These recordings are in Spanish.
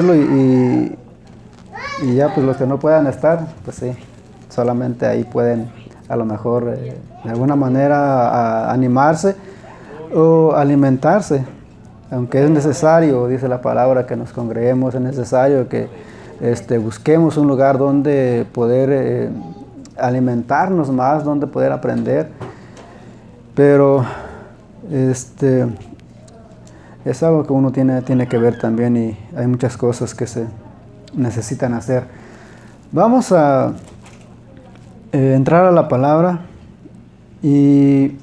y ya pues los que no puedan estar, pues sí, solamente ahí pueden a lo mejor de alguna manera animarse o alimentarse, aunque es necesario, dice la palabra, que nos congreguemos, es necesario que busquemos un lugar donde poder alimentarnos más, donde poder aprender, pero es algo que uno tiene que ver también, y hay muchas cosas que se necesitan hacer. Vamos a entrar a la palabra y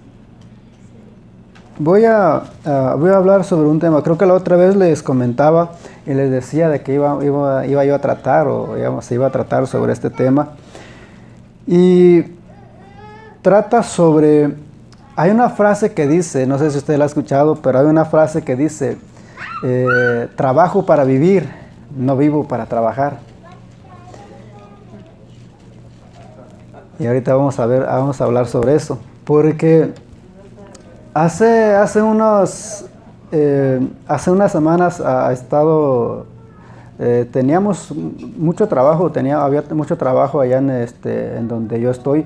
voy a hablar sobre un tema. Creo que la otra vez les comentaba y les decía de que iba yo a tratar, se iba a tratar sobre este tema, y trata sobre... Hay una frase que dice, no sé si usted la ha escuchado, pero hay una frase que dice, trabajo para vivir, no vivo para trabajar. Y ahorita vamos a hablar sobre eso, porque hace unas semanas teníamos mucho trabajo, había mucho trabajo allá en donde yo estoy.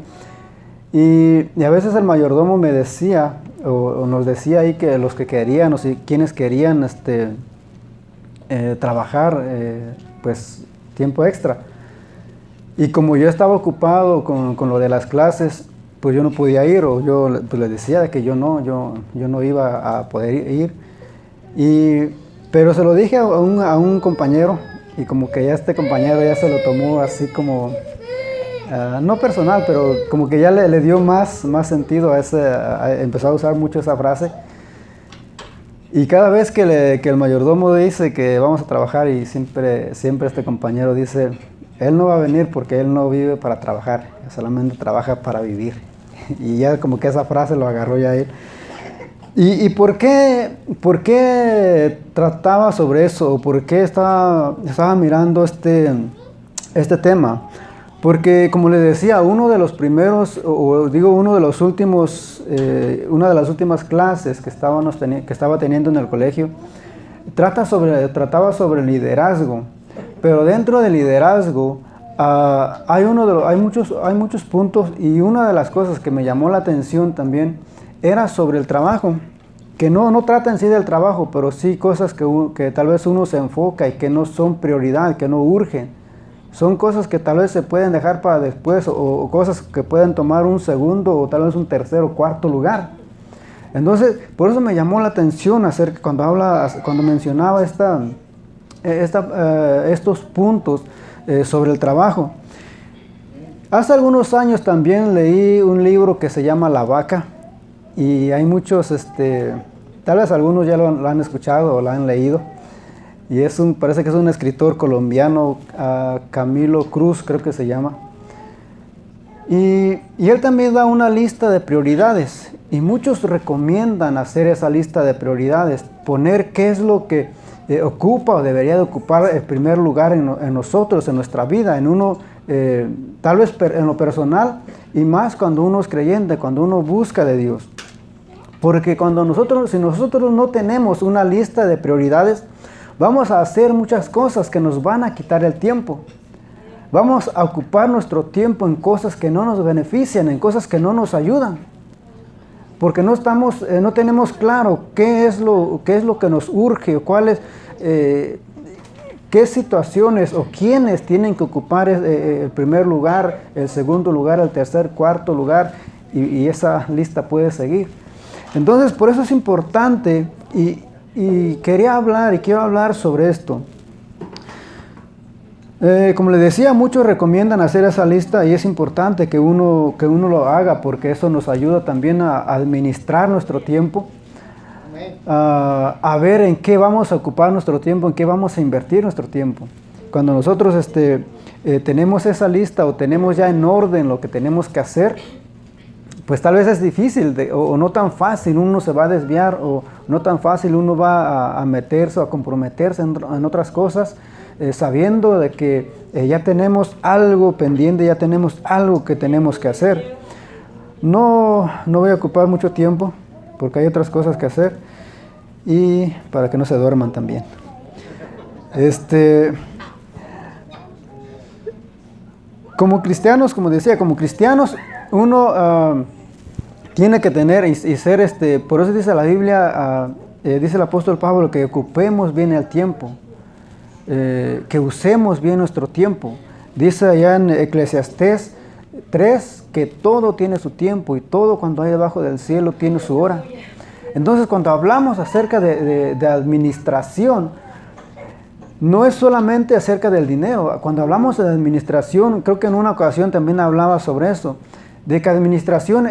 Y a veces el mayordomo me decía, o nos decía ahí, que los que querían, o si quienes querían trabajar, pues tiempo extra. Y como yo estaba ocupado con lo de las clases, pues yo no podía ir, o yo pues les decía de que yo no iba a poder ir. Pero se lo dije a un compañero, y como que ya este compañero ya se lo tomó así como... no personal, pero como que ya le dio más sentido empezó a usar mucho esa frase. Y cada vez que el mayordomo dice que vamos a trabajar, y siempre este compañero dice, él no va a venir porque él no vive para trabajar, solamente trabaja para vivir. Y ya como que esa frase lo agarró ya él. ¿Y por qué trataba sobre eso? ¿O por qué estaba mirando este tema? Porque, como les decía, una de las últimas clases que estaba teniendo en el colegio trataba sobre el liderazgo. Pero dentro del liderazgo hay muchos puntos, y una de las cosas que me llamó la atención también era sobre el trabajo, que no trata en sí del trabajo, pero sí cosas que tal vez uno se enfoca y que no son prioridad, que no urgen. Son cosas que tal vez se pueden dejar para después, o cosas que pueden tomar un segundo o tal vez un tercer o cuarto lugar. Entonces, por eso me llamó la atención cuando mencionaba estos puntos sobre el trabajo. Hace algunos años también leí un libro que se llama La Vaca, y hay muchos, tal vez algunos ya lo han escuchado o lo han leído. Y parece que es un escritor colombiano, Camilo Cruz, creo que se llama. Y él también da una lista de prioridades, y muchos recomiendan hacer esa lista de prioridades, poner qué es lo que ocupa o debería de ocupar el primer lugar en nosotros, en nuestra vida, tal vez en lo personal, y más cuando uno es creyente, cuando uno busca de Dios. Porque si nosotros no tenemos una lista de prioridades, vamos a hacer muchas cosas que nos van a quitar el tiempo. Vamos a ocupar nuestro tiempo en cosas que no nos benefician, en cosas que no nos ayudan. Porque no tenemos claro qué es lo que nos urge, o qué situaciones o quiénes tienen que ocupar el primer lugar, el segundo lugar, el tercer, cuarto lugar, y esa lista puede seguir. Entonces, por eso es importante, y quiero hablar sobre esto. Como les decía, muchos recomiendan hacer esa lista, y es importante que uno lo haga, porque eso nos ayuda también a administrar nuestro tiempo, a ver en qué vamos a ocupar nuestro tiempo, en qué vamos a invertir nuestro tiempo. Cuando nosotros tenemos esa lista, o tenemos ya en orden lo que tenemos que hacer, pues tal vez es difícil o no tan fácil, uno se va a desviar, o no tan fácil uno va a meterse o a comprometerse en otras cosas, sabiendo de que ya tenemos algo pendiente, ya tenemos algo que tenemos que hacer. No voy a ocupar mucho tiempo, porque hay otras cosas que hacer, y para que no se duerman también. Como cristianos, como decía, como cristianos, uno tiene que tener y ser, por eso dice la Biblia, dice el apóstol Pablo, que ocupemos bien el tiempo, que usemos bien nuestro tiempo. Dice allá en Eclesiastés 3, que todo tiene su tiempo y todo cuando hay debajo del cielo tiene su hora. Entonces, cuando hablamos acerca de administración, no es solamente acerca del dinero. Cuando hablamos de administración, creo que en una ocasión también hablaba sobre eso, de que administración,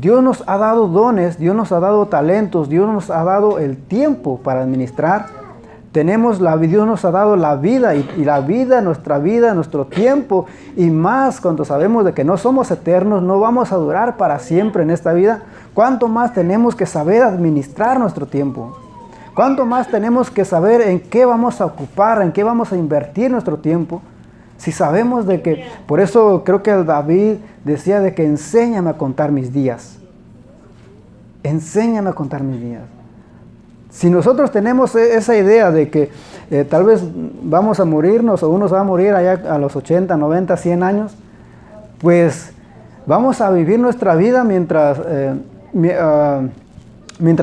Dios nos ha dado dones, Dios nos ha dado talentos, Dios nos ha dado el tiempo para administrar. Dios nos ha dado la vida y la vida, nuestro tiempo, y más cuando sabemos de que no somos eternos, no vamos a durar para siempre en esta vida. ¿Cuánto más tenemos que saber administrar nuestro tiempo? ¿Cuánto más tenemos que saber en qué vamos a ocupar, en qué vamos a invertir nuestro tiempo? Si sabemos de que, por eso creo que David decía de que enséñame a contar mis días. Enséñame a contar mis días. Si nosotros tenemos esa idea de que tal vez vamos a morirnos o uno se va a morir allá a los 80, 90, 100 años, pues vamos a vivir nuestra vida mientras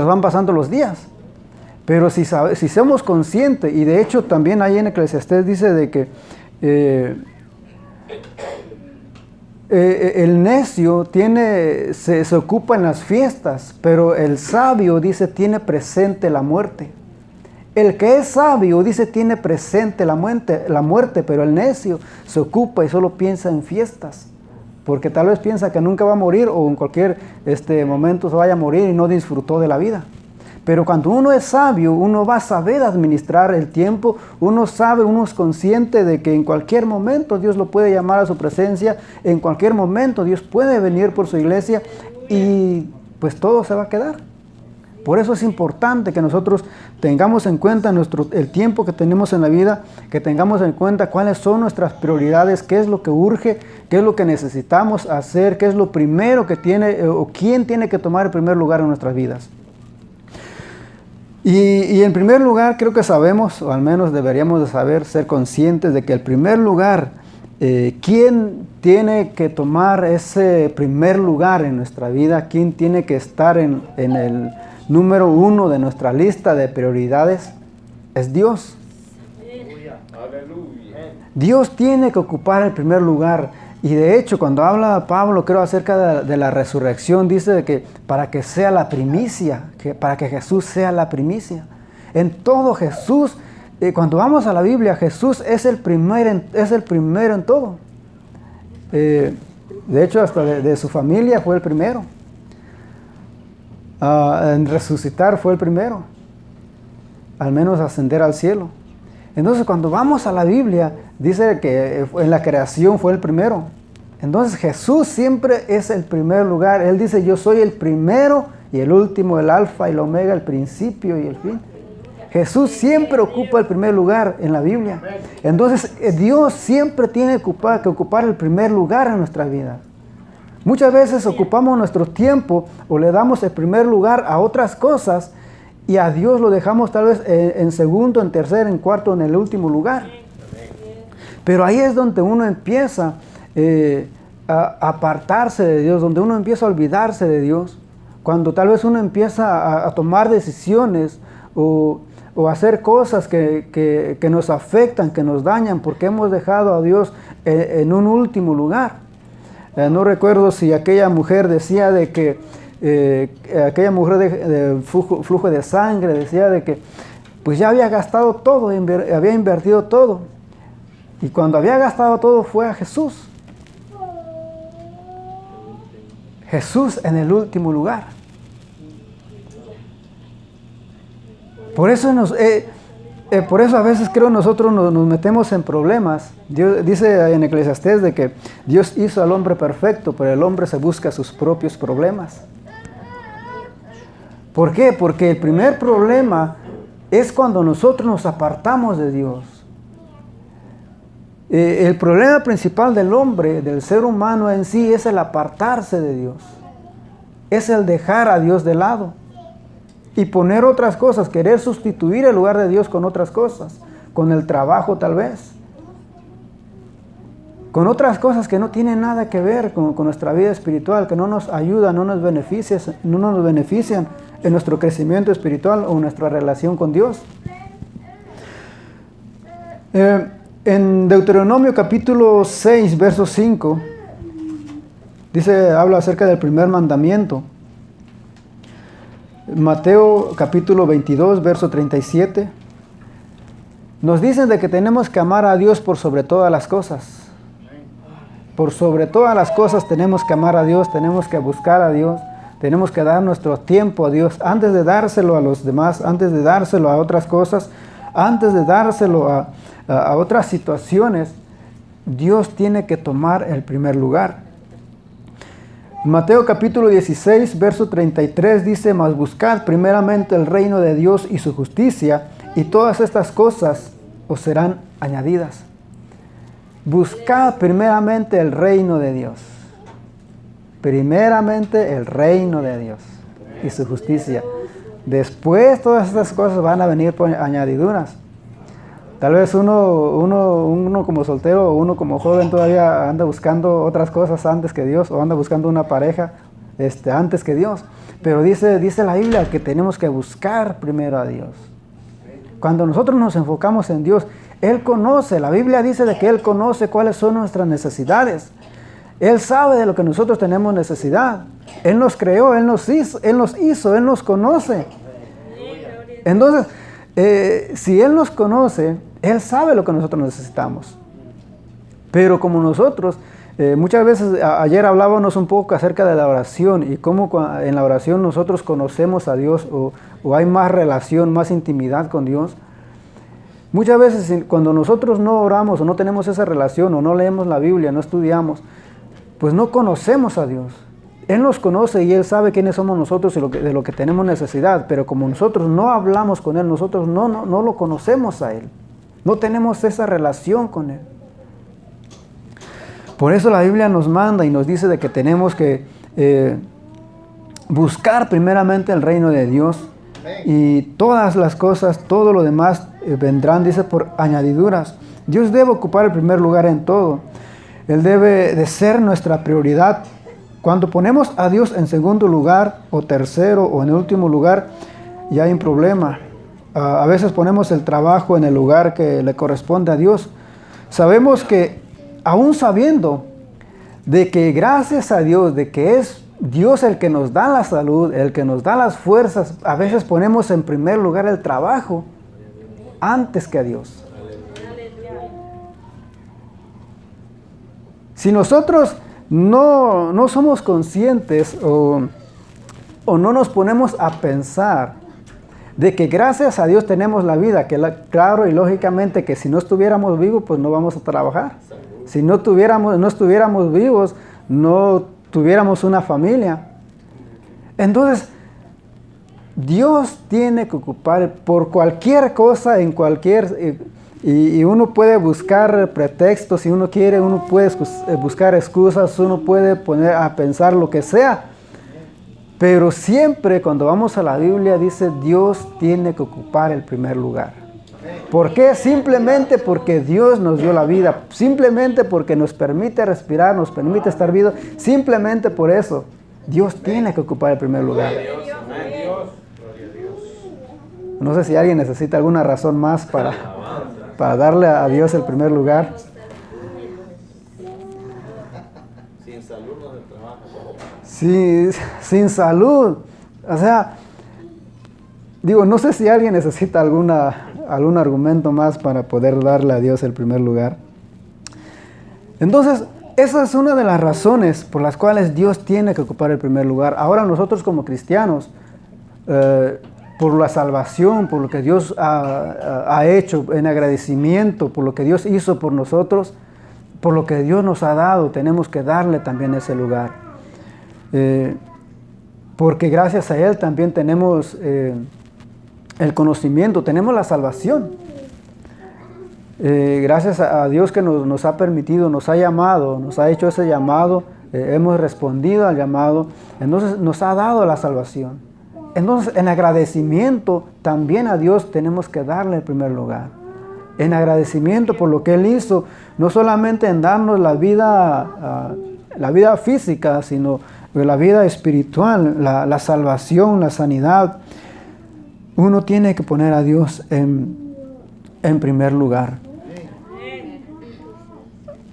van pasando los días. Pero si somos conscientes, y de hecho también ahí en Eclesiastés dice de que el necio se ocupa en las fiestas, pero el sabio, dice, tiene presente la muerte. El que es sabio, dice, tiene presente la muerte, pero el necio se ocupa y solo piensa en fiestas, porque tal vez piensa que nunca va a morir o en cualquier momento se vaya a morir y no disfrutó de la vida. Pero cuando uno es sabio, uno va a saber administrar el tiempo, uno es consciente de que en cualquier momento Dios lo puede llamar a su presencia, en cualquier momento Dios puede venir por su iglesia y pues todo se va a quedar. Por eso es importante que nosotros tengamos en cuenta el tiempo que tenemos en la vida, que tengamos en cuenta cuáles son nuestras prioridades, qué es lo que urge, qué es lo que necesitamos hacer, qué es lo primero que quién tiene que tomar el primer lugar en nuestras vidas. Y en primer lugar, creo que sabemos, o al menos deberíamos de saber, ser conscientes de que el primer lugar, ¿quién tiene que tomar ese primer lugar en nuestra vida? ¿Quién tiene que estar en el número 1 de nuestra lista de prioridades? Es Dios. Dios tiene que ocupar el primer lugar. Y de hecho, cuando habla Pablo, creo, acerca de la resurrección, dice que para que sea la primicia, para que Jesús sea la primicia. En todo Jesús, cuando vamos a la Biblia, Jesús es el primero en todo. De hecho, hasta de su familia fue el primero. En resucitar fue el primero. Al menos ascender al cielo. Entonces, cuando vamos a la Biblia, dice que en la creación fue el primero. Entonces, Jesús siempre es el primer lugar. Él dice, yo soy el primero y el último, el alfa y el omega, el principio y el fin. Jesús siempre ocupa el primer lugar en la Biblia. Entonces, Dios siempre tiene que ocupar el primer lugar en nuestra vida. Muchas veces ocupamos nuestro tiempo o le damos el primer lugar a otras cosas y a Dios lo dejamos tal vez en segundo, en tercer, en cuarto, en el último lugar. Pero ahí es donde uno empieza a apartarse de Dios, donde uno empieza a olvidarse de Dios. Cuando tal vez uno empieza a tomar decisiones o hacer cosas que nos afectan, que nos dañan, porque hemos dejado a Dios en un último lugar. No recuerdo si aquella mujer decía de que aquella mujer de flujo de sangre decía de que pues ya había gastado todo, había invertido todo, y cuando había gastado todo fue a Jesús. Jesús en el último lugar. Por eso a veces creo nosotros nos metemos en problemas. Dios dice en Eclesiastés de que Dios hizo al hombre perfecto, pero el hombre se busca sus propios problemas. ¿Por qué? Porque el primer problema es cuando nosotros nos apartamos de Dios. El problema principal del hombre, del ser humano en sí, es el apartarse de Dios. Es el dejar a Dios de lado y poner otras cosas, querer sustituir el lugar de Dios con otras cosas. con el trabajo tal vez, con otras cosas que no tienen nada que ver con nuestra vida espiritual, que no nos ayudan, no nos benefician en nuestro crecimiento espiritual o nuestra relación con Dios. En Deuteronomio capítulo 6, verso 5, habla acerca del primer mandamiento. Mateo capítulo 22, verso 37, nos dicen de que tenemos que amar a Dios por sobre todas las cosas. Por sobre todas las cosas tenemos que amar a Dios, tenemos que buscar a Dios, tenemos que dar nuestro tiempo a Dios antes de dárselo a los demás, antes de dárselo a otras cosas, antes de dárselo a otras situaciones. Dios tiene que tomar el primer lugar. Mateo capítulo 16, verso 33 dice: mas buscad primeramente el reino de Dios y su justicia, y todas estas cosas os serán añadidas. Buscad primeramente el reino de Dios. Primeramente el reino de Dios y su justicia. Después todas estas cosas van a venir por añadiduras. Tal vez uno como soltero o uno como joven todavía anda buscando otras cosas antes que Dios, o anda buscando una pareja antes que Dios. Pero dice la Biblia que tenemos que buscar primero a Dios. Cuando nosotros nos enfocamos en Dios, Él conoce, la Biblia dice de que Él conoce cuáles son nuestras necesidades. Él sabe de lo que nosotros tenemos necesidad. Él nos creó, Él nos hizo, Él nos conoce. Entonces, si Él nos conoce, Él sabe lo que nosotros necesitamos. Pero como nosotros, muchas veces, ayer hablábamos un poco acerca de la oración y cómo en la oración nosotros conocemos a Dios o hay más relación, más intimidad con Dios. Muchas veces cuando nosotros no oramos o no tenemos esa relación o no leemos la Biblia, no estudiamos, pues no conocemos a Dios. Él nos conoce y Él sabe quiénes somos nosotros y de lo que tenemos necesidad, pero como nosotros no hablamos con Él, nosotros no lo conocemos a Él. No tenemos esa relación con Él. Por eso la Biblia nos manda y nos dice de que tenemos que buscar primeramente el reino de Dios, y todas las cosas, todo lo demás vendrán, dice, por añadiduras. Dios debe ocupar el primer lugar en todo. Él debe de ser nuestra prioridad. Cuando ponemos a Dios en segundo lugar, o tercero, o en último lugar, ya hay un problema. A veces ponemos el trabajo en el lugar que le corresponde a Dios. Sabemos que, aún sabiendo de que gracias a Dios, de que es Dios el que nos da la salud, el que nos da las fuerzas, a veces ponemos en primer lugar el trabajo antes que a Dios. Si nosotros no somos conscientes o no nos ponemos a pensar de que gracias a Dios tenemos la vida, que claro y lógicamente que si no estuviéramos vivos, pues no vamos a trabajar. Si no estuviéramos vivos, no tuviéramos una familia. Entonces, Dios tiene que ocupar por cualquier cosa, y uno puede buscar pretextos, si uno quiere, uno puede buscar excusas, uno puede poner a pensar lo que sea. Pero siempre cuando vamos a la Biblia dice Dios tiene que ocupar el primer lugar. ¿Por qué? Simplemente porque Dios nos dio la vida, simplemente porque nos permite respirar, nos permite estar vivos, simplemente por eso Dios tiene que ocupar el primer lugar. No sé si alguien necesita alguna razón más para darle a Dios el primer lugar. Sin salud no se trabaja. Sí, sin salud. O sea, digo, no sé si alguien necesita algún argumento más para poder darle a Dios el primer lugar. Entonces, esa es una de las razones por las cuales Dios tiene que ocupar el primer lugar. Ahora nosotros como cristianos, por la salvación, por lo que Dios ha hecho, en agradecimiento, por lo que Dios hizo por nosotros, por lo que Dios nos ha dado, tenemos que darle también ese lugar. Porque gracias a Él también tenemos el conocimiento, tenemos la salvación. Gracias a Dios que nos ha permitido, nos ha llamado, nos ha hecho ese llamado, hemos respondido al llamado, entonces nos ha dado la salvación. Entonces, en agradecimiento también a Dios tenemos que darle el primer lugar. en agradecimiento por lo que Él hizo, no solamente en darnos la vida física, sino la vida espiritual, la salvación, la sanidad. Uno tiene que poner a Dios en primer lugar.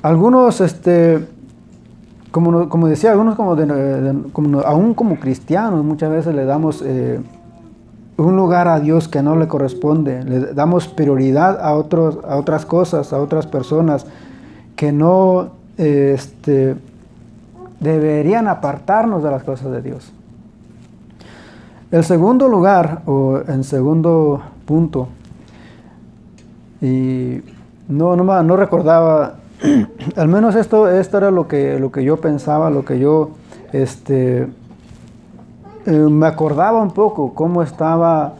Algunos, como decía, algunos aún como cristianos, muchas veces le damos un lugar a Dios que no le corresponde. Le damos prioridad a otras cosas, a otras personas que no deberían apartarnos de las cosas de Dios. El segundo lugar, o en segundo punto, y no recordaba, al menos esto era lo que yo pensaba, lo que yo me acordaba un poco cómo estaba,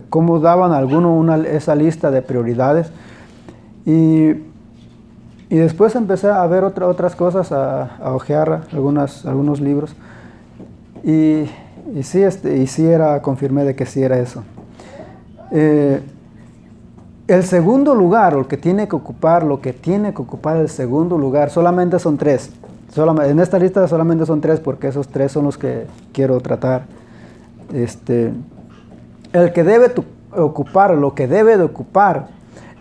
cómo daban algunos esa lista de prioridades, y después empecé a ver otras cosas, a hojear algunos libros, y sí confirmé de que sí era eso. El segundo lugar, o lo que tiene que ocupar el segundo lugar, solamente son 3. En esta lista solamente son 3, porque esos 3 son los que quiero tratar. El que debe ocupar, lo que debe de ocupar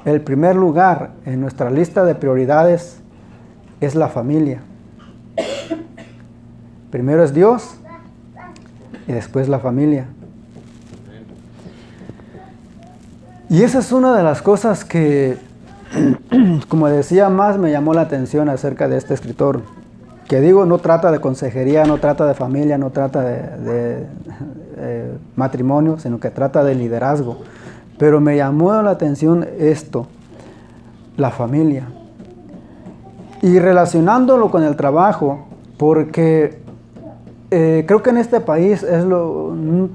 el primer lugar en nuestra lista de prioridades es la familia. Primero es Dios y después la familia. Y esa es una de las cosas que, como decía, más me llamó la atención acerca de este escritor. Que digo, no trata de consejería, no trata de familia, no trata de matrimonio, sino que trata de liderazgo. Pero me llamó la atención esto, la familia. Y relacionándolo con el trabajo, porque creo que en este país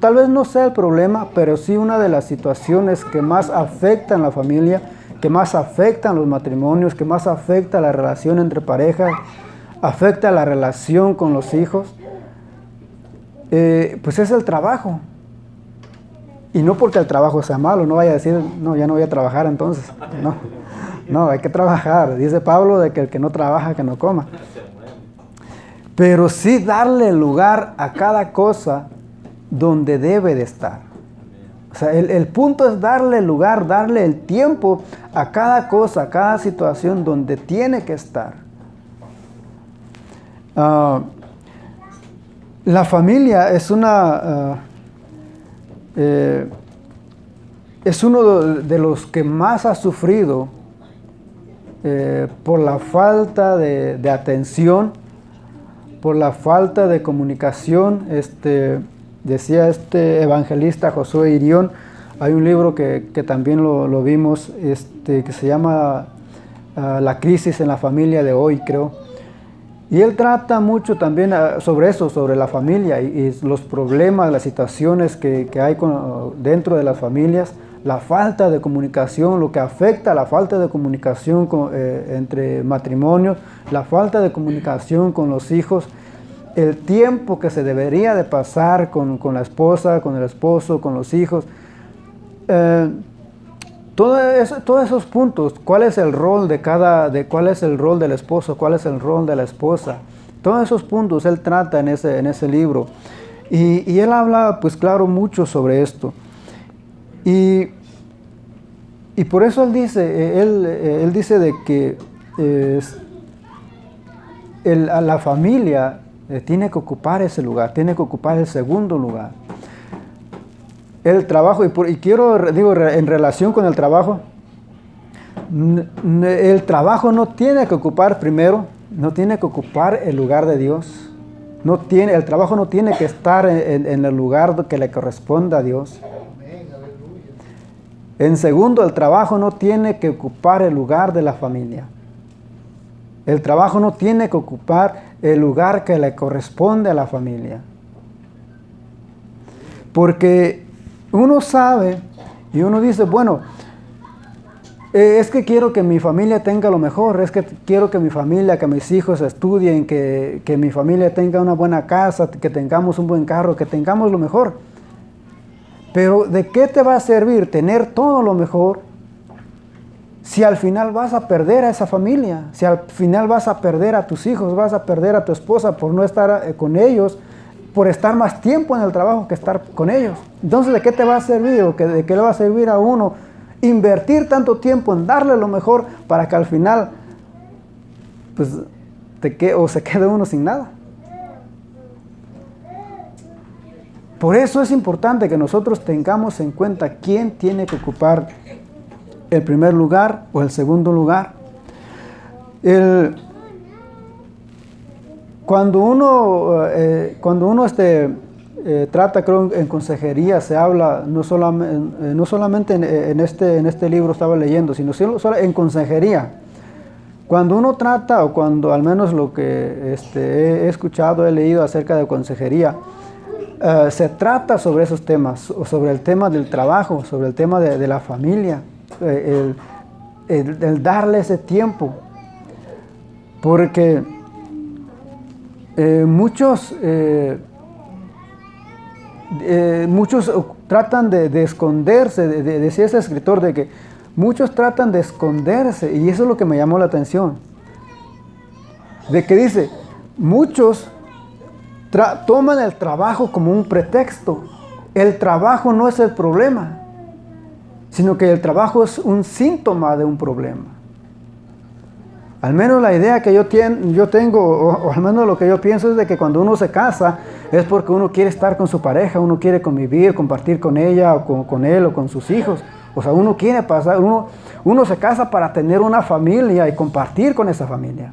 tal vez no sea el problema, pero sí una de las situaciones que más afectan la familia, que más afectan los matrimonios, que más afecta la relación entre parejas, afecta la relación con los hijos, pues es el trabajo. Y no porque el trabajo sea malo, no vaya a decir, no, ya no voy a trabajar entonces. No, hay que trabajar. Dice Pablo de que el que no trabaja, que no coma. Pero sí darle lugar a cada cosa donde debe de estar. O sea, el punto es darle lugar, darle el tiempo a cada cosa, a cada situación donde tiene que estar. La familia es es uno de los que más ha sufrido por la falta de atención, por la falta de comunicación. Decía este evangelista Josué Irión, hay un libro que también lo vimos, que se llama La crisis en la familia de hoy, creo. Y él trata mucho también sobre eso, sobre la familia y los problemas, las situaciones que hay dentro de las familias, la falta de comunicación, lo que afecta a la falta de comunicación entre matrimonios, la falta de comunicación con los hijos, el tiempo que se debería de pasar con la esposa, con el esposo, con los hijos. Todos esos puntos, cuál es el rol cuál es el rol del esposo, cuál es el rol de la esposa, todos esos puntos él trata en ese libro, y él habla, pues claro, mucho sobre esto, y por eso él dice de que la familia tiene que ocupar ese lugar, tiene que ocupar el segundo lugar. El trabajo, digo, en relación con el trabajo no tiene que ocupar primero, no tiene que ocupar el lugar de Dios. El trabajo no tiene que estar en el lugar que le corresponda a Dios. En segundo, el trabajo no tiene que ocupar el lugar de la familia. El trabajo no tiene que ocupar el lugar que le corresponde a la familia. Porque uno sabe y uno dice, bueno, es que quiero que mi familia tenga lo mejor, es que quiero que mi familia, que mis hijos estudien, que mi familia tenga una buena casa, que tengamos un buen carro, que tengamos lo mejor. Pero ¿de qué te va a servir tener todo lo mejor Si al final vas a perder a esa familia, si al final vas a perder a tus hijos, vas a perder a tu esposa por no estar con ellos, por estar más tiempo en el trabajo que estar con ellos. Entonces, ¿de qué te va a servir o de qué le va a servir a uno invertir tanto tiempo en darle lo mejor para que al final pues se quede uno sin nada? Por eso es importante que nosotros tengamos en cuenta quién tiene que ocupar el primer lugar o el segundo lugar. Cuando uno trata, creo, en consejería, se habla no solamente en este libro estaba leyendo, sino en consejería. Cuando uno trata, o cuando al menos lo que he escuchado, he leído acerca de consejería, se trata sobre esos temas, o sobre el tema del trabajo, sobre el tema de la familia, el darle ese tiempo. Porque muchos tratan de esconderse, decía ese escritor, de que muchos tratan de esconderse, y eso es lo que me llamó la atención, de que dice, muchos toman el trabajo como un pretexto. El trabajo no es el problema, sino que el trabajo es un síntoma de un problema. Al menos la idea que yo tengo, o al menos lo que yo pienso, es de que cuando uno se casa es porque uno quiere estar con su pareja, uno quiere convivir, compartir con ella o con él o con sus hijos. O sea, uno quiere uno se casa para tener una familia y compartir con esa familia.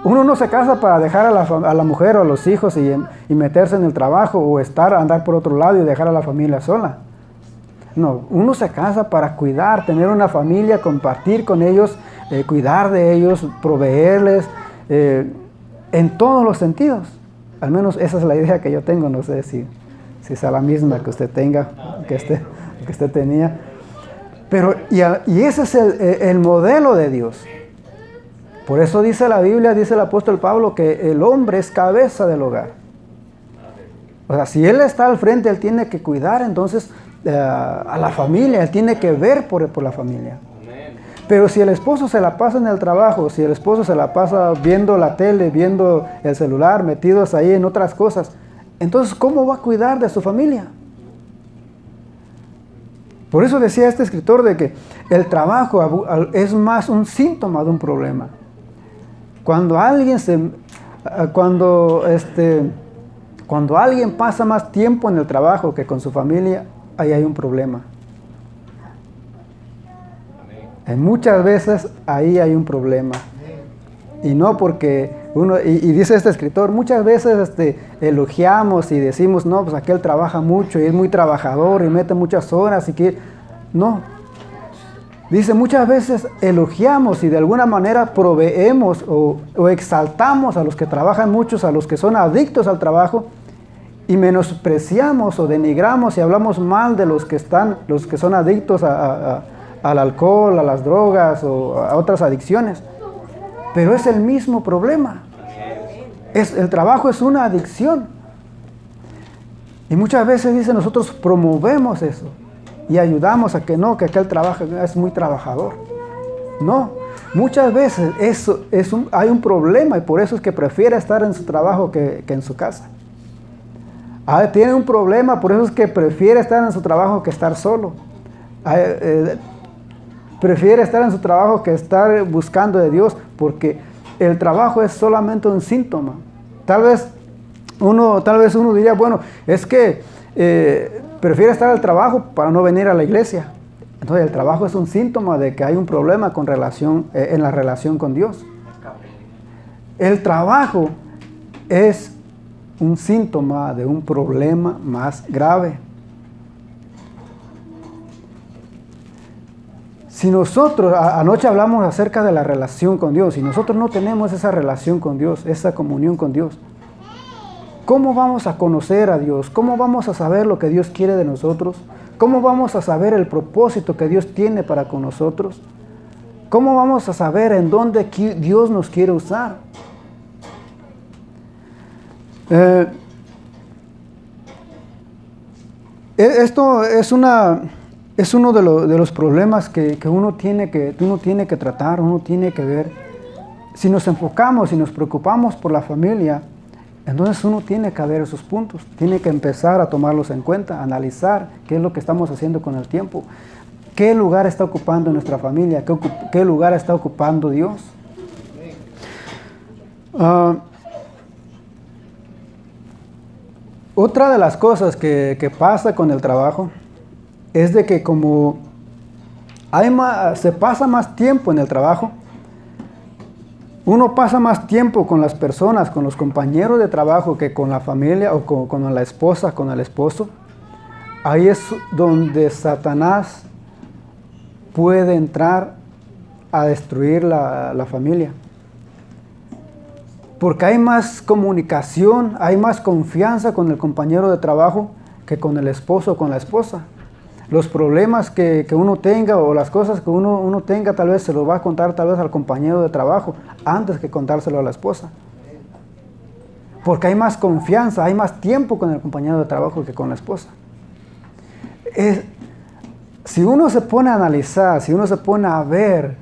Uno no se casa para dejar a la mujer o a los hijos y meterse en el trabajo o andar por otro lado y dejar a la familia sola. No, uno se casa para cuidar, tener una familia, compartir con ellos, cuidar de ellos, proveerles, en todos los sentidos. Al menos esa es la idea que yo tengo, no sé si es la misma que usted tenga, que usted tenía. Pero, y ese es el modelo de Dios. Por eso dice la Biblia, dice el apóstol Pablo, que el hombre es cabeza del hogar. O sea, si él está al frente, él tiene que cuidar entonces a la familia, él tiene que ver por la familia. Pero si el esposo se la pasa en el trabajo, si el esposo se la pasa viendo la tele, viendo el celular, metidos ahí en otras cosas, entonces ¿cómo va a cuidar de su familia? Por eso decía este escritor de que el trabajo es más un síntoma de un problema. Cuando alguien pasa más tiempo en el trabajo que con su familia, ahí hay un problema. Muchas veces ahí hay un problema. Y no porque y dice este escritor, muchas veces elogiamos y decimos, no, pues aquel trabaja mucho y es muy trabajador y mete muchas horas y que... No. Dice, muchas veces elogiamos y de alguna manera proveemos o exaltamos a los que trabajan mucho, a los que son adictos al trabajo, y menospreciamos o denigramos y hablamos mal de los que son adictos al alcohol, a las drogas o a otras adicciones. Pero es el mismo problema. El trabajo es una adicción. Y muchas veces, dice, nosotros promovemos eso y ayudamos a que aquel trabajo es muy trabajador. No, muchas veces hay un problema y por eso es que prefiere estar en su trabajo que en su casa. Tiene un problema, por eso es que prefiere estar en su trabajo que estar solo. Prefiere estar en su trabajo que estar buscando de Dios, porque el trabajo es solamente un síntoma. Tal vez uno diría, bueno, es que prefiere estar en el trabajo para no venir a la iglesia. Entonces el trabajo es un síntoma de que hay un problema en la relación con Dios. El trabajo es un síntoma de un problema más grave. Si nosotros, anoche hablamos acerca de la relación con Dios, si nosotros no tenemos esa relación con Dios, esa comunión con Dios, ¿cómo vamos a conocer a Dios? ¿Cómo vamos a saber lo que Dios quiere de nosotros? ¿Cómo vamos a saber el propósito que Dios tiene para con nosotros? ¿Cómo vamos a saber en dónde Dios nos quiere usar? Esto es es uno de los problemas que uno tiene que tratar, uno tiene que ver. Si nos enfocamos, si nos preocupamos por la familia, entonces uno tiene que ver esos puntos, tiene que empezar a tomarlos en cuenta, analizar qué es lo que estamos haciendo con el tiempo, qué lugar está ocupando nuestra familia, qué lugar está ocupando Dios. Otra de las cosas que pasa con el trabajo es de que como se pasa más tiempo en el trabajo, uno pasa más tiempo con las personas, con los compañeros de trabajo que con la familia o con la esposa, con el esposo. Ahí es donde Satanás puede entrar a destruir la familia. Porque hay más comunicación, hay más confianza con el compañero de trabajo que con el esposo o con la esposa. Los problemas que uno tenga o las cosas que uno tenga, tal vez se lo va a contar tal vez al compañero de trabajo antes que contárselo a la esposa. Porque hay más confianza, hay más tiempo con el compañero de trabajo que con la esposa. Si uno se pone a analizar, si uno se pone a ver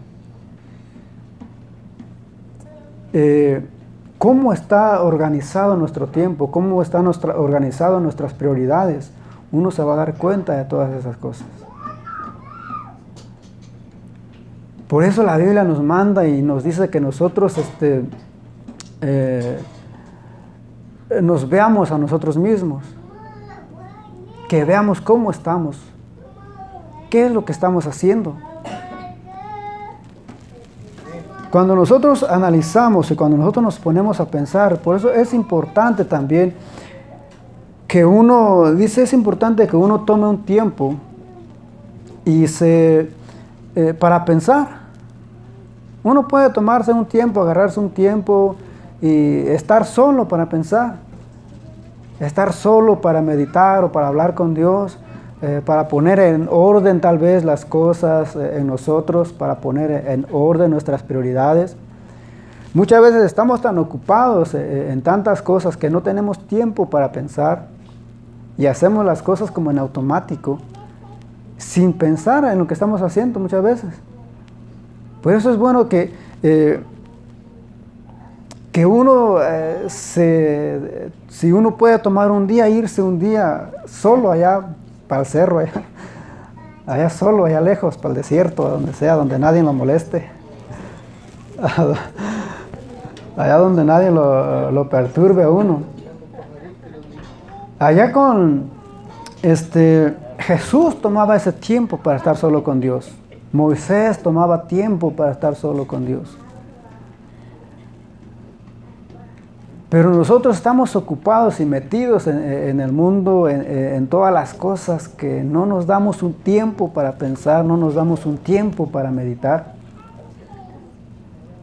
cómo está organizado nuestro tiempo, cómo están organizadas nuestras prioridades, uno se va a dar cuenta de todas esas cosas. Por eso la Biblia nos manda y nos dice que nosotros nos veamos a nosotros mismos, que veamos cómo estamos, qué es lo que estamos haciendo. Cuando nosotros analizamos y cuando nosotros nos ponemos a pensar, por eso es importante también que es importante que uno tome un tiempo y para pensar. Uno puede tomarse un tiempo, agarrarse un tiempo y estar solo para pensar. Estar solo para meditar o para hablar con Dios, para poner en orden tal vez las cosas en nosotros, para poner en orden nuestras prioridades. Muchas veces estamos tan ocupados en tantas cosas que no tenemos tiempo para pensar y hacemos las cosas como en automático, sin pensar en lo que estamos haciendo muchas veces. Por eso es bueno que uno, si uno puede tomar un día, irse un día solo allá para el cerro, allá solo, allá lejos, para el desierto, donde sea, donde nadie lo moleste, allá donde nadie lo perturbe a uno. Allá Jesús tomaba ese tiempo para estar solo con Dios. Moisés tomaba tiempo para estar solo con Dios. Pero nosotros estamos ocupados y metidos en el mundo, en todas las cosas, que no nos damos un tiempo para pensar, no nos damos un tiempo para meditar.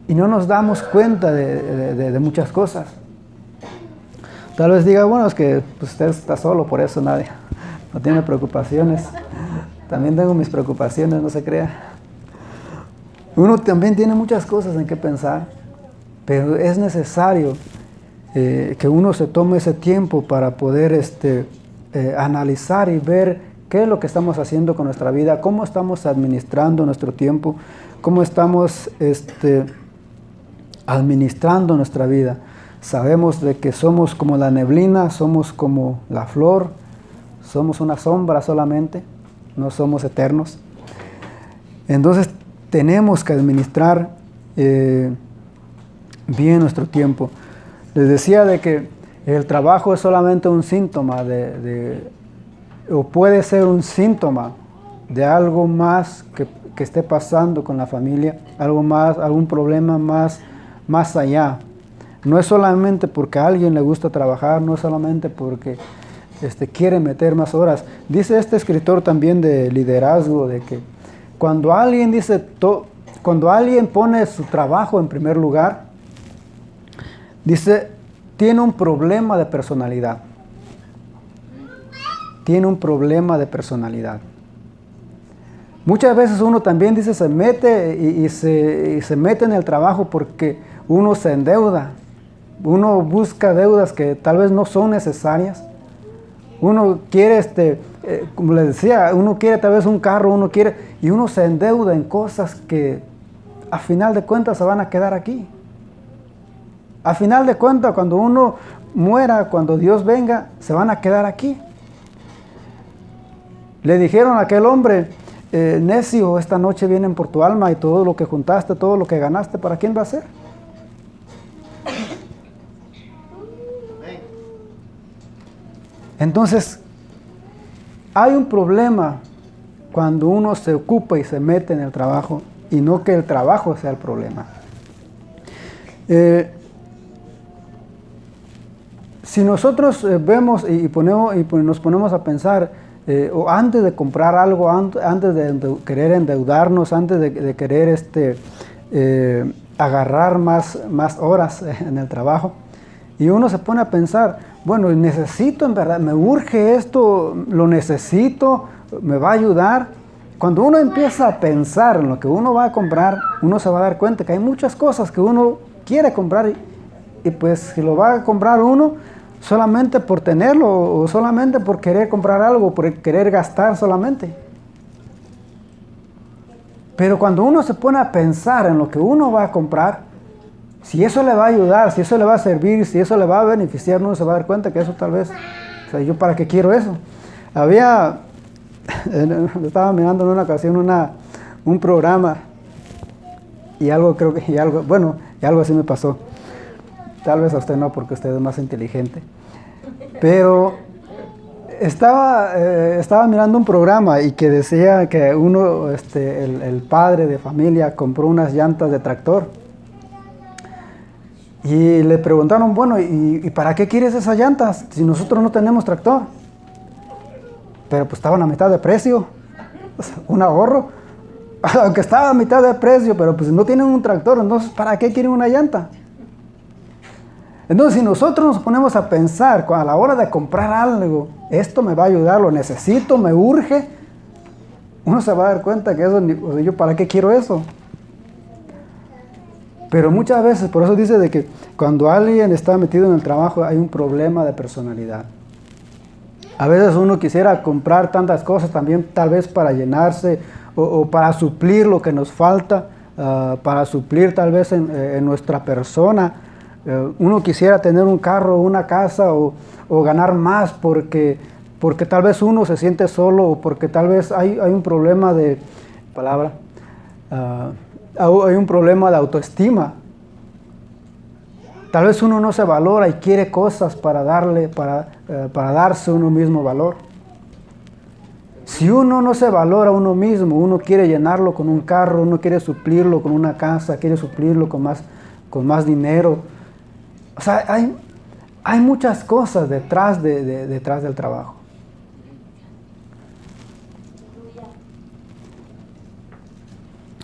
Y no nos damos cuenta de muchas cosas. Tal vez diga, bueno, es que usted está solo, por eso nadie, no tiene preocupaciones. También tengo mis preocupaciones, no se crea. Uno también tiene muchas cosas en qué pensar, pero es necesario que uno se tome ese tiempo para poder analizar y ver qué es lo que estamos haciendo con nuestra vida, cómo estamos administrando nuestro tiempo, cómo estamos administrando nuestra vida. Sabemos de que somos como la neblina, somos como la flor, somos una sombra solamente, no somos eternos. Entonces tenemos que administrar bien nuestro tiempo. Les decía de que el trabajo es solamente un síntoma o puede ser un síntoma de algo más que esté pasando con la familia, algo más, algún problema más allá. No es solamente porque a alguien le gusta trabajar, no es solamente porque quiere meter más horas. Dice este escritor también de liderazgo de que cuando alguien pone su trabajo en primer lugar, dice, tiene un problema de personalidad. Tiene un problema de personalidad. Muchas veces uno también dice, se mete y se mete en el trabajo porque uno se endeuda. Uno busca deudas que tal vez no son necesarias Uno quiere, como les decía, uno quiere tal vez un carro, uno quiere, y uno se endeuda en cosas que a final de cuentas se van a quedar aquí. A final de cuentas, cuando uno muera, cuando Dios venga, se van a quedar aquí. Le dijeron a aquel hombre, necio, esta noche vienen por tu alma y todo lo que juntaste, todo lo que ganaste, ¿para quién va a ser? Entonces, hay un problema cuando uno se ocupa y se mete en el trabajo y no que el trabajo sea el problema. Si nosotros vemos y nos ponemos a pensar, o antes de comprar algo, antes de querer endeudarnos, antes de querer agarrar más horas en el trabajo, y uno se pone a pensar, bueno, necesito en verdad, me urge esto, lo necesito, me va a ayudar. Cuando uno empieza a pensar en lo que uno va a comprar, uno se va a dar cuenta que hay muchas cosas que uno quiere comprar y pues si lo va a comprar uno solamente por tenerlo o solamente por querer comprar algo, por querer gastar solamente. Pero cuando uno se pone a pensar en lo que uno va a comprar, si eso le va a ayudar, si eso le va a servir, si eso le va a beneficiar, uno se va a dar cuenta que eso tal vez, o sea, ¿yo para qué quiero eso? Estaba mirando en una ocasión un programa y algo así me pasó. Tal vez a usted no, porque usted es más inteligente. Pero estaba mirando un programa y que decía que el padre de familia compró unas llantas de tractor. Y le preguntaron, bueno, ¿y para qué quieres esas llantas si nosotros no tenemos tractor? Pero pues estaban a mitad de precio, o sea, un ahorro. Aunque estaba a mitad de precio, pero pues no tienen un tractor, entonces ¿para qué quieren una llanta? Entonces si nosotros nos ponemos a pensar a la hora de comprar algo, esto me va a ayudar, lo necesito, me urge, uno se va a dar cuenta que eso, o sea, ¿yo para qué quiero eso? Pero muchas veces, por eso dice de que cuando alguien está metido en el trabajo hay un problema de personalidad. A veces uno quisiera comprar tantas cosas también tal vez para llenarse o para suplir lo que nos falta, para suplir tal vez en nuestra persona. Uno quisiera tener un carro, una casa o ganar más porque tal vez uno se siente solo o porque tal vez hay un problema de hay un problema de autoestima. Tal vez uno no se valora y quiere cosas para darse uno mismo valor. Si uno no se valora a uno mismo, uno quiere llenarlo con un carro, uno quiere suplirlo con una casa, quiere suplirlo con más dinero. O sea, hay muchas cosas detrás del trabajo.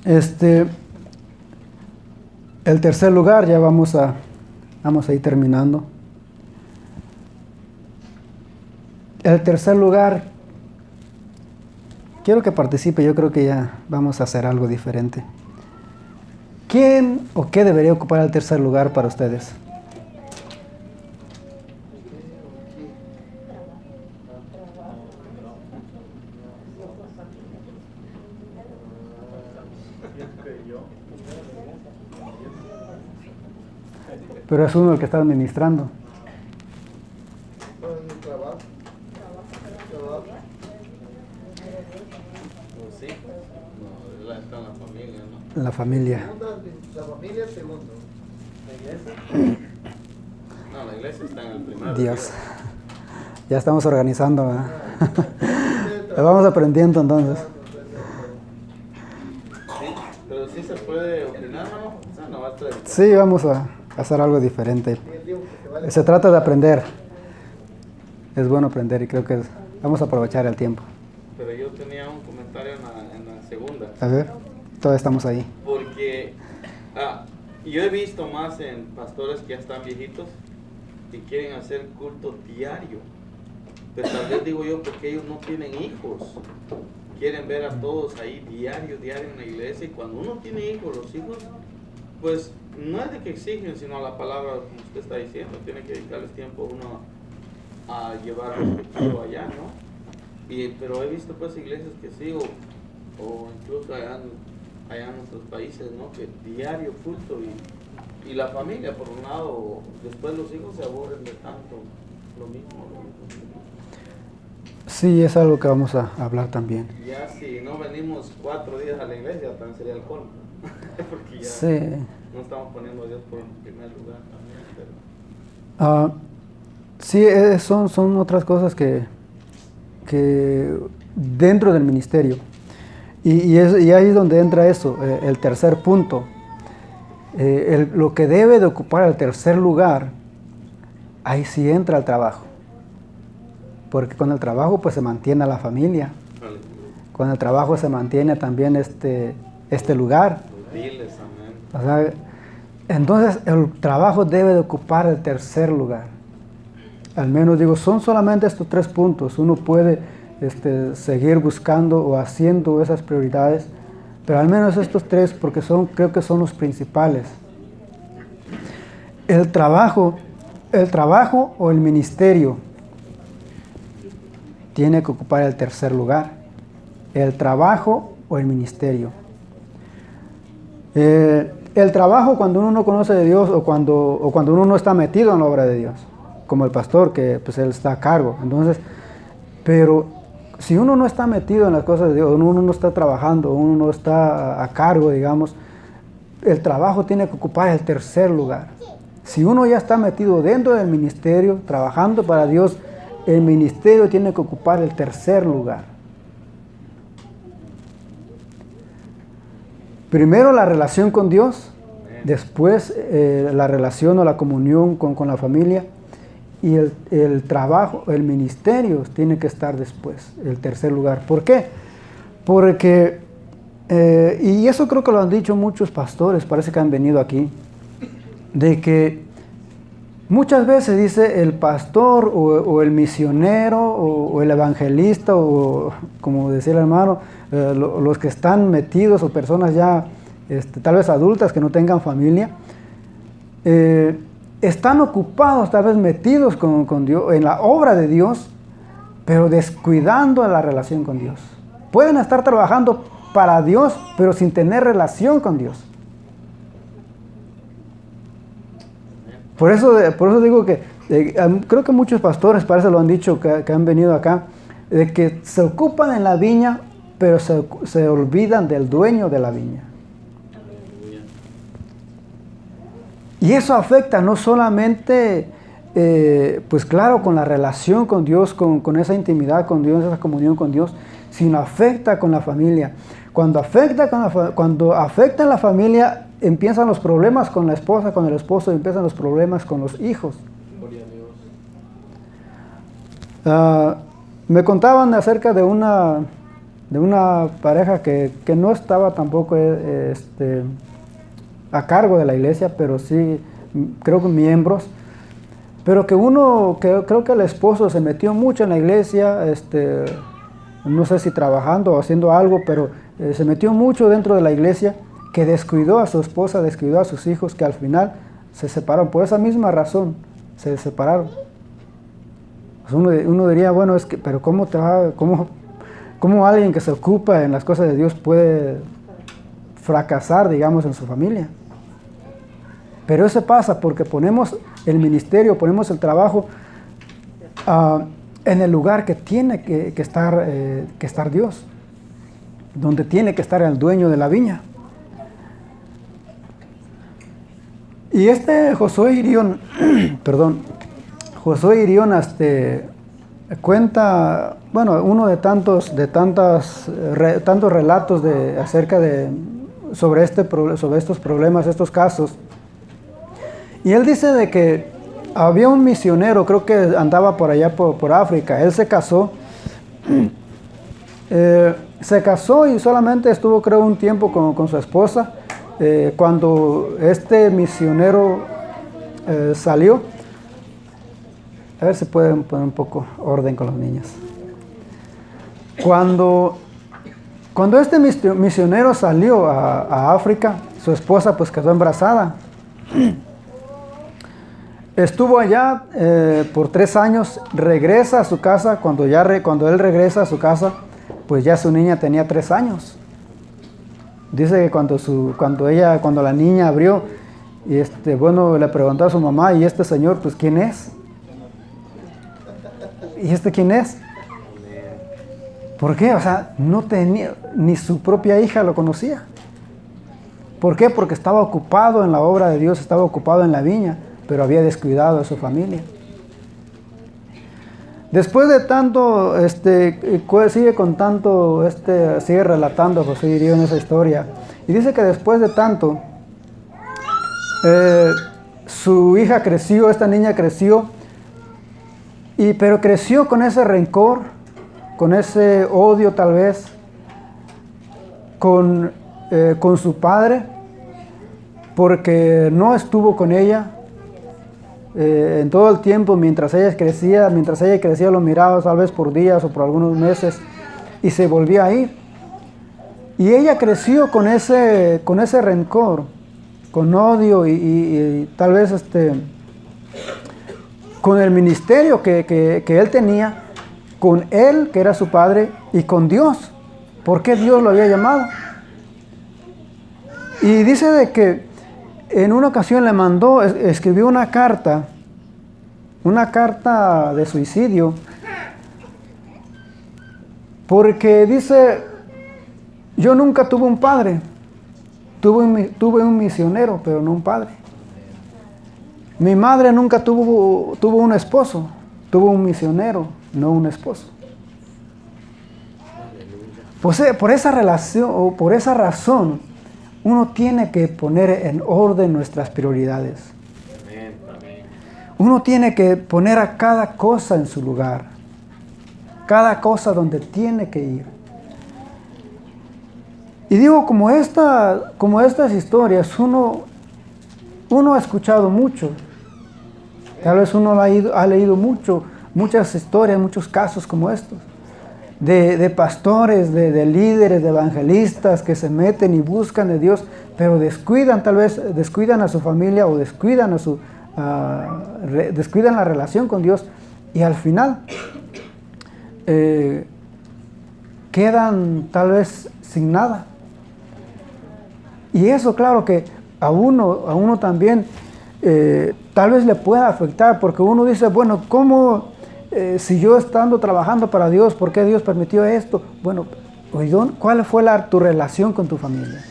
El tercer lugar, ya vamos a ir terminando. El tercer lugar, quiero que participe, yo creo que ya vamos a hacer algo diferente. ¿Quién o qué debería ocupar el tercer lugar para ustedes? Pero es uno el que está administrando. Pues sí, no, está en la familia, ¿no? En la familia. La familia segundo. ¿La iglesia? No, la iglesia está en el primero. Dios. Ya estamos organizando, ¿verdad? Lo vamos aprendiendo entonces. Sí, pero sí se puede opinar, ¿no? O sea, no va a estar... Sí, vamos a hacer algo diferente. Se trata de aprender. Es bueno aprender y creo que vamos a aprovechar el tiempo. Pero yo tenía un comentario en la segunda. A ver, todavía estamos ahí. Porque yo he visto más en pastores que ya están viejitos y quieren hacer culto diario. Pero tal vez digo yo porque ellos no tienen hijos. Quieren ver a todos ahí diario en la iglesia. Y cuando uno tiene hijos, los hijos, pues no es de que exigen, sino a la palabra, como usted está diciendo. Tiene que dedicarles tiempo uno a llevar el efectivo allá, ¿no? Pero he visto pues iglesias que sí, o incluso allá en nuestros países, ¿no? Que diario culto y la familia, por un lado, después los hijos se aburren de tanto, lo mismo. Sí, es algo que vamos a hablar también. Ya si no venimos 4 días a la iglesia, también sería el colmo, porque ya Sí. no estamos poniendo a Dios por primer lugar también. Sí, son otras cosas que dentro del ministerio. Y ahí es donde entra eso, el tercer punto. Lo que debe de ocupar el tercer lugar, ahí sí entra el trabajo. Porque con el trabajo pues se mantiene la familia. Con el trabajo se mantiene también este lugar. Diles, amén. O sea, entonces el trabajo debe de ocupar el tercer lugar. Al menos digo, son solamente estos 3 puntos. Uno puede seguir buscando o haciendo esas prioridades, pero al menos estos 3 porque creo que son los principales. El trabajo o el ministerio tiene que ocupar el tercer lugar. El trabajo o el ministerio. El trabajo cuando uno no conoce de Dios o cuando uno no está metido en la obra de Dios, como el pastor que pues él está a cargo. Entonces, pero si uno no está metido en las cosas de Dios, uno no está trabajando, uno no está a cargo, digamos, el trabajo tiene que ocupar el tercer lugar. Si uno ya está metido dentro del ministerio, trabajando para Dios, el ministerio tiene que ocupar el tercer lugar. Primero la relación con Dios, después la relación o la comunión con la familia, y el trabajo, el ministerio tiene que estar después, el tercer lugar. ¿Por qué? Porque, y eso creo que lo han dicho muchos pastores, parece que han venido aquí, de que muchas veces dice el pastor o el misionero o el evangelista o como decía el hermano, los que están metidos o personas ya tal vez adultas que no tengan familia, están ocupados tal vez metidos con Dios, en la obra de Dios, pero descuidando la relación con Dios. Pueden estar trabajando para Dios, pero sin tener relación con Dios. Por eso digo que creo que muchos pastores, parece lo han dicho, que han venido acá, de que se ocupan en la viña, pero se olvidan del dueño de la viña. Y eso afecta no solamente, pues claro, con la relación con Dios, con esa intimidad con Dios, esa comunión con Dios, sino afecta con la familia. Cuando afecta en la familia, empiezan los problemas con la esposa, con el esposo, empiezan los problemas con los hijos. Gloria a Dios. Me contaban acerca de una pareja que no estaba tampoco a cargo de la iglesia, pero sí, creo que miembros, pero que creo que el esposo se metió mucho en la iglesia, no sé si trabajando o haciendo algo, pero se metió mucho dentro de la iglesia, que descuidó a su esposa, descuidó a sus hijos, que al final se separaron. Por esa misma razón se separaron. Pues uno diría, bueno, pero ¿cómo alguien que se ocupa en las cosas de Dios puede fracasar, digamos, en su familia? Pero eso pasa porque ponemos el ministerio, ponemos el trabajo en el lugar que tiene que estar Dios, donde tiene que estar el dueño de la viña. Y Josué Irión, cuenta, bueno, uno de tantos relatos sobre estos problemas, estos casos. Y él dice de que había un misionero, creo que andaba por allá por África. Él se casó y solamente estuvo, creo, un tiempo con su esposa. Cuando este misionero salió, a ver si pueden poner un poco orden con los niños. Cuando este misionero salió a África, su esposa pues quedó embarazada. estuvo allá por 3 años, regresa a su casa. Cuando él regresa a su casa, pues ya su niña tenía 3 años. Dice que cuando la niña abrió, y le preguntó a su mamá, ¿y este señor, pues quién es? ¿Y este quién es? ¿Por qué? O sea, no tenía, ni su propia hija lo conocía. ¿Por qué? Porque estaba ocupado en la obra de Dios, estaba ocupado en la viña, pero había descuidado a su familia. Después de tanto, sigue relatando José Irío en esa historia. Y dice que después de tanto, su hija creció, esta niña creció, pero creció con ese rencor, con ese odio tal vez, con su padre, porque no estuvo con ella en todo el tiempo mientras ella crecía lo miraba tal vez por días o por algunos meses y se volvía a ir. Y ella creció con ese rencor, con odio y tal vez con el ministerio que él tenía, con él, que era su padre, y con Dios, porque Dios lo había llamado. Y dice de que en una ocasión escribió una carta de suicidio, porque dice, yo nunca tuve un padre, tuve un misionero, pero no un padre. Mi madre nunca tuvo un esposo, tuvo un misionero, no un esposo. Pues, por esa relación o por esa razón, uno tiene que poner en orden nuestras prioridades. Uno tiene que poner a cada cosa en su lugar, cada cosa donde tiene que ir. Y digo, como estas historias, uno ha escuchado mucho, tal vez uno ha leído muchas historias, muchos casos como estos, de pastores, de líderes, de evangelistas que se meten y buscan de Dios, pero descuidan a su familia o descuidan la relación con Dios, y al final quedan tal vez sin nada. Y eso, claro que a uno también tal vez le pueda afectar, porque uno dice, bueno, ¿cómo si yo estando trabajando para Dios, por qué Dios permitió esto? Bueno, ¿cuál fue tu relación con tu familia?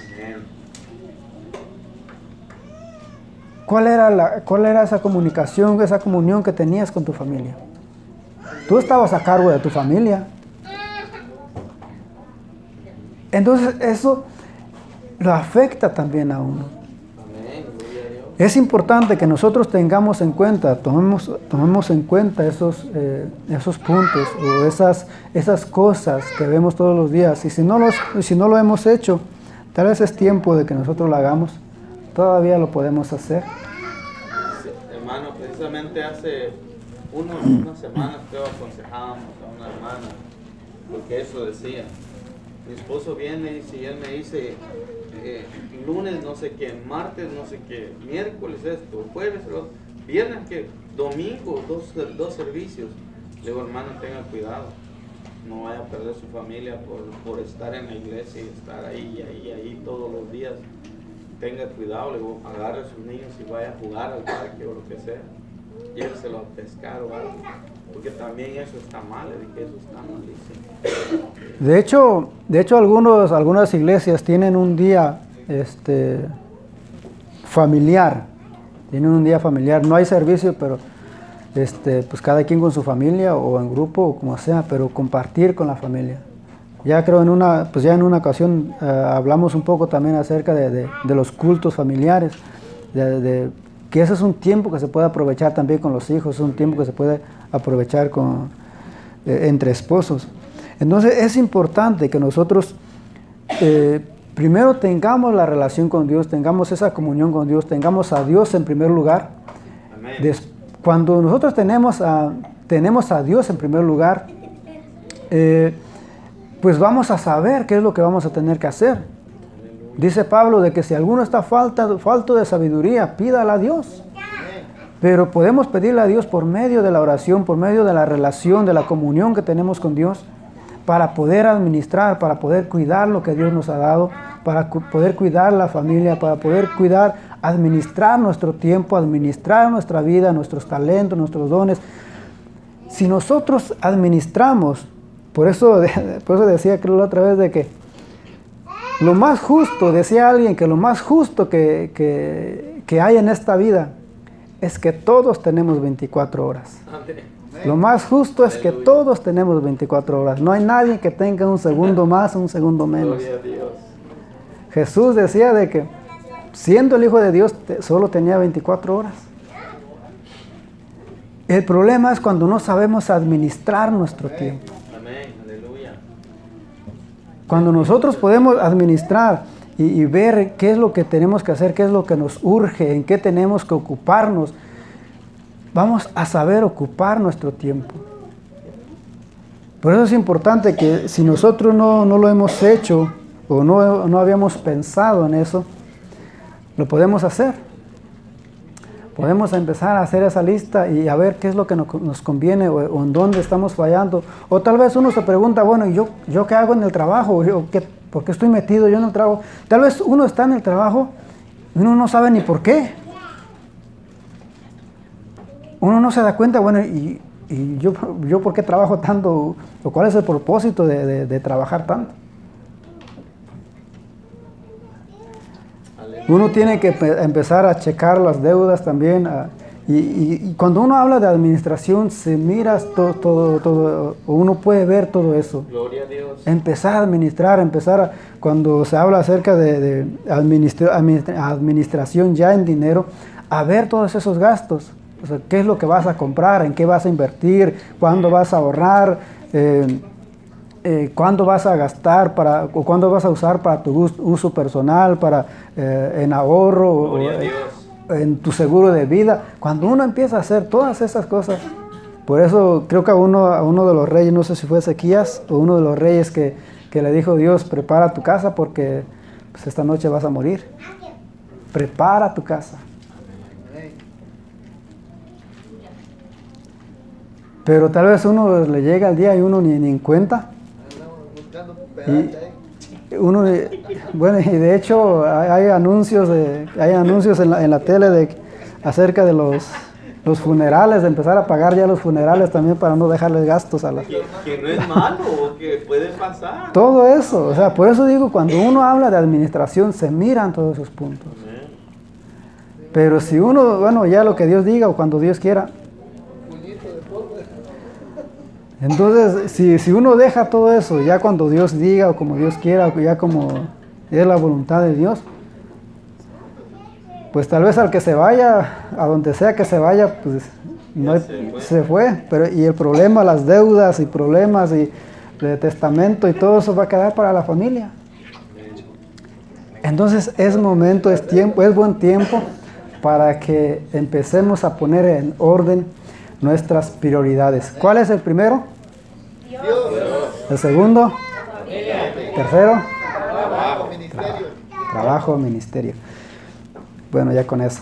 ¿Cuál era esa comunicación, esa comunión que tenías con tu familia? Tú estabas a cargo de tu familia. Entonces eso lo afecta también a uno. Es importante que nosotros tengamos en cuenta, tomemos en cuenta esos puntos o esas cosas que vemos todos los días. Y si no lo hemos hecho, tal vez es tiempo de que nosotros lo hagamos. Todavía lo podemos hacer. Sí, hermano, precisamente hace unas semanas creo aconsejábamos a una hermana, porque eso decía. Mi esposo viene y él me dice, lunes no sé qué, martes no sé qué, miércoles esto, jueves, viernes que, domingo, dos servicios. Le digo, hermano, tenga cuidado, no vaya a perder su familia por estar en la iglesia y estar ahí todos los días. Tenga cuidado, le digo, agarre a sus niños y vaya a jugar al parque o lo que sea. Lléveselo a pescar o algo, porque también eso está mal, le dije, eso está malísimo. De hecho algunas iglesias tienen un día familiar, no hay servicio, pero pues cada quien con su familia o en grupo o como sea, pero compartir con la familia. Ya creo en una ocasión hablamos un poco también acerca de los cultos familiares, que ese es un tiempo que se puede aprovechar también con los hijos, es un tiempo que se puede aprovechar entre esposos. Entonces es importante que nosotros primero tengamos la relación con Dios, tengamos esa comunión con Dios, tengamos a Dios en primer lugar. Cuando nosotros tenemos a Dios en primer lugar, pues vamos a saber qué es lo que vamos a tener que hacer. Dice Pablo de que si alguno está falto de sabiduría, pídala a Dios. Pero podemos pedirle a Dios por medio de la oración, por medio de la relación, de la comunión que tenemos con Dios, para poder administrar, para poder cuidar lo que Dios nos ha dado, para poder cuidar la familia, para poder cuidar, administrar nuestro tiempo, administrar nuestra vida, nuestros talentos, nuestros dones. Si nosotros administramos, por eso decía, creo la otra vez, de que lo más justo, decía alguien, que lo más justo que hay en esta vida es que todos tenemos 24 horas. Lo más justo es que todos tenemos 24 horas. No hay nadie que tenga un segundo más, un segundo menos. Gloria a Dios. Jesús decía de que siendo el Hijo de Dios solo tenía 24 horas. El problema es cuando no sabemos administrar nuestro tiempo. Amén, aleluya. Cuando nosotros podemos administrar y ver qué es lo que tenemos que hacer, qué es lo que nos urge, en qué tenemos que ocuparnos, vamos a saber ocupar nuestro tiempo. Por eso es importante que si nosotros no lo hemos hecho o no habíamos pensado en eso, lo podemos hacer. Podemos empezar a hacer esa lista y a ver qué es lo que nos conviene o en dónde estamos fallando. O tal vez uno se pregunta, bueno, ¿y yo qué hago en el trabajo? ¿Por qué estoy metido yo en el trabajo? Tal vez uno está en el trabajo y uno no sabe ni por qué. Uno no se da cuenta, bueno, y yo ¿por qué trabajo tanto? ¿O cuál es el propósito de trabajar tanto? Uno tiene que empezar a checar las deudas también. Y cuando uno habla de administración, se mira todo, uno puede ver todo eso. Gloria a Dios. Empezar a administrar, cuando se habla acerca de administración ya en dinero, a ver todos esos gastos. O sea, qué es lo que vas a comprar, en qué vas a invertir, cuándo vas a ahorrar, cuándo vas a gastar o cuándo vas a usar para tu uso personal, en ahorro o en tu seguro de vida. Cuando uno empieza a hacer todas esas cosas, por eso creo que a uno de los reyes, no sé si fue Ezequías o uno de los reyes que le dijo Dios, prepara tu casa porque pues, esta noche vas a morir. Prepara tu casa. Pero tal vez uno le llega el día y uno ni en cuenta. Y de hecho hay anuncios en la tele acerca de los funerales, de empezar a pagar ya los funerales también para no dejarles gastos a las... Que no es malo, que puede pasar. Todo eso, o sea, por eso digo, cuando uno habla de administración se miran todos esos puntos. Pero si uno, bueno, ya lo que Dios diga o cuando Dios quiera. Entonces, si uno deja todo eso, ya cuando Dios diga o como Dios quiera, o ya como es la voluntad de Dios, pues tal vez al que se vaya, a donde sea que se vaya, pues no se fue. Y el problema, las deudas y problemas y de testamento y todo eso va a quedar para la familia. Entonces es momento, es buen tiempo para que empecemos a poner en orden nuestras prioridades. ¿Cuál es el primero? Dios. El segundo. Tercero. Trabajo, ministerio. Trabajo, ministerio. Bueno, ya con eso.